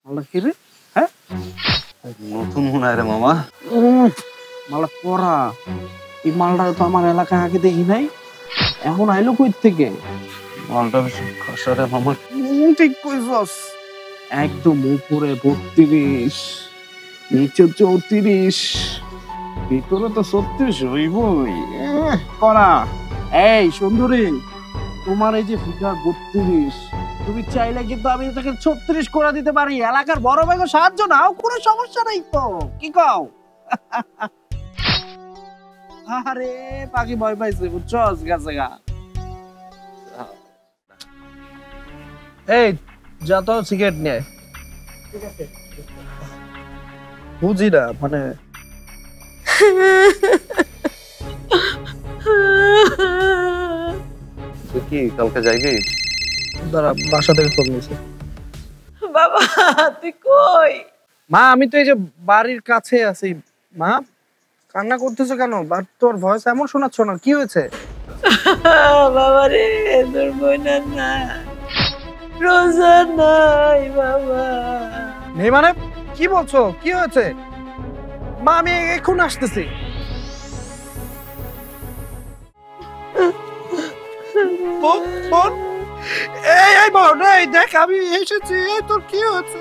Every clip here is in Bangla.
মালটা কি রে? হ্যাঁ, নতুন মনে হয় রে মামা। মালটা পরা। এই মালটা তো আমার এলাকায় আগে দেখি নাই, এখন আইলো কই থেকে? মালটা বেশ খাসা রে মামা। ঠিক কইছস, একদম উপরে 32, নিচে 34, ভিতরে তো 36 হইবই। করা। এই সুন্দরী, তোমার এই যে ফিগার 32, তুমি চাইলে কিন্তু আমি এটাকে 36 করে দিতে পারি। এলাকার বড় ভাইকে সাহায্য নাও, কোনো সমস্যা নাই তো, কি কও? আরে পাখি ভয় পাইছে, বুঝছস? গেছে গা। এই যা তো সিগারেট নিয়ে। ঠিক আছে, বুঝি না মানে তুই কি কালকে যাইবি? দাঁড়া, বাসা থেকে ফোন দিয়েছে। বাবা তুই কই? মা আমি তো এই যে বাড়ির কাছে আছি। মা কান্না করতেছো কেন? তোর ভয়েস এমন শোনাচ্ছ না, কি হয়েছে? বাবা রে, তোর বোন না, রোজা নাই বাবা। নেই মানে কি বলছো? কি হয়েছে? মা আমি এখন আসতেছি। বোন, বোন, এই বোন, এই দেখ আমি এসেছি। এই তোর কি হয়েছে?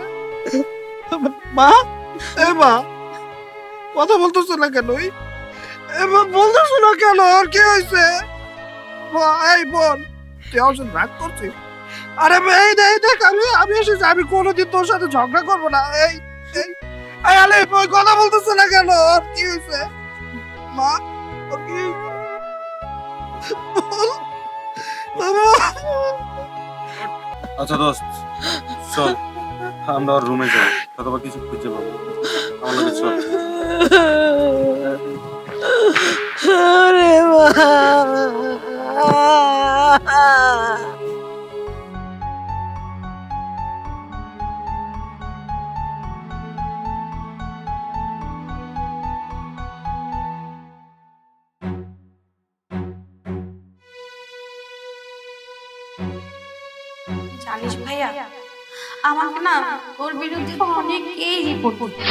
মা, এই মা, কথা বলতেছো না কেন? বলতেছো না কেন? আর কি হয়েছে? এই বোন, তুই আমার সাথে রাগ করছিস? আরে এই দেখ আমি এসেছি। আমি কোনোদিন তোর সাথে ঝগড়া করবো না। এই আলে কথা বলতেছে না কেন? আর কি হয়েছে? মা, আর কি বাবা? আচ্ছা দোস্ত, চল আমরা ওর রুমে যাই, অথবা কিছু খুঁজে পাবো। আমার লগে চল। আরে মা, জানিস ভাইয়া, আমাকে না তোর বিরুদ্ধে অনেকেই রিপোর্ট করছে।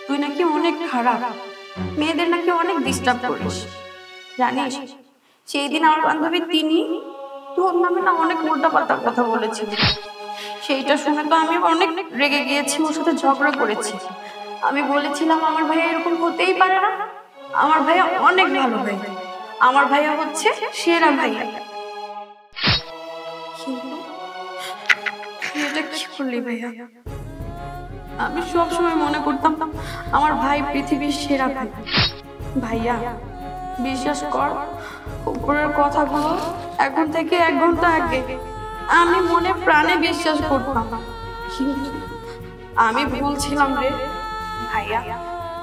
তুই নাকি অনেক খারাপ, মেয়েদের নাকি অনেক ডিস্টার্ব করিস। জানিস সেই দিন আমার বান্ধবী তিনি তোর নামে না অনেক উল্টাপাল্টা কথা বলেছিল। সেইটা শুনে তো আমি অনেক রেগে গিয়েছি, ওর সাথে ঝগড়া করেছি। আমি বলেছিলাম আমার ভাইয়া এরকম হতেই পারে না, আমার ভাইয়া অনেক ভালো ভাইয়া, আমার ভাইয়া হচ্ছে সেরা ভাইয়া। এটা কি করলি ভাইয়া? আমি সবসময় মনে করতাম আমার ভাই পৃথিবীর সেরা ভাই। ভাইয়া বিশ্বাস কর, উপরের কথাগুলো এখন থেকে 1 ঘন্টা আগে আমি মনে প্রাণে বিশ্বাস করতাম, কিন্তু আমি ভুলছিলাম রে ভাইয়া।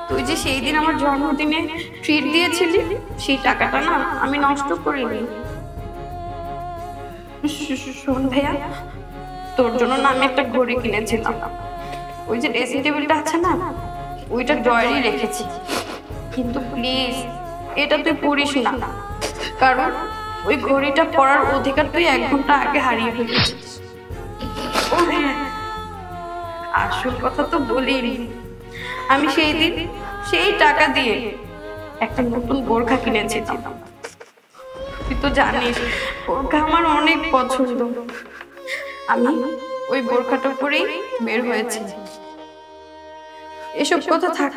তুই যে সেই দিন আমার জন্মদিনে ট্রিট দিয়েছিলি, সেই টাকাটা না আমি নষ্ট করিনি। শোন ভাইয়া, তোর জন্য না আমি একটা ঘড়ি কিনেছিলাম। ওই যে ড্রেসিং টেবিলটা আছে না, ওইটা ড্রয়ারই রেখেছি। কিন্তু প্লিজ এটা তুই পড়িস না, কারণ ওই ঘড়িটা পরার অধিকার তুই 1 ঘন্টা আগে হারিয়ে ফেলেছিস। ও হ্যাঁ, আসল কথা তো বলিনি, আমি সেই দিন সেই টাকা দিয়ে একটা নতুন বোরখা কিনেছিলাম। তুই তো জানিস বোরখা আমার অনেক পছন্দ। আমি ওই বোরখাটা পরেই বের হয়েছি। এসব কথা থাক,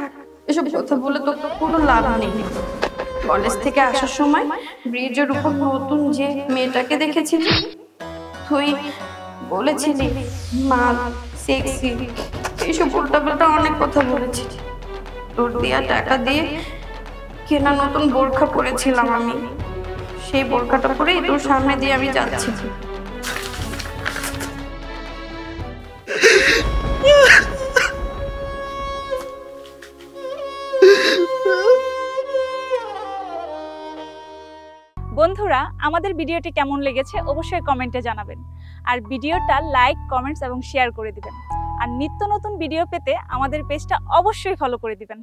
এসব কথা বলে তো কোনো লাভ নেই। কলেজ থেকে আসার সময় ব্রিজের উপর নতুন যে মেয়েটাকে দেখেছিলি, তুই বলেছিলি মা সেক্সি, এইসব উল্টাপাল্টা অনেক কথা বলেছি। তোর দেয়া টাকা দিয়ে কেনা নতুন বোরখা পরেছিলাম আমি, সেই বোরখাটা পরেই তোর সামনে দিয়ে আমি যাচ্ছি। বন্ধুরা, আমাদের ভিডিওটি কেমন লেগেছে অবশ্যই কমেন্টে জানাবেন, আর ভিডিওটা লাইক, কমেন্টস এবং শেয়ার করে দিবেন। আর নিত্য নতুন ভিডিও পেতে আমাদের পেজটা অবশ্যই ফলো করে দিবেন।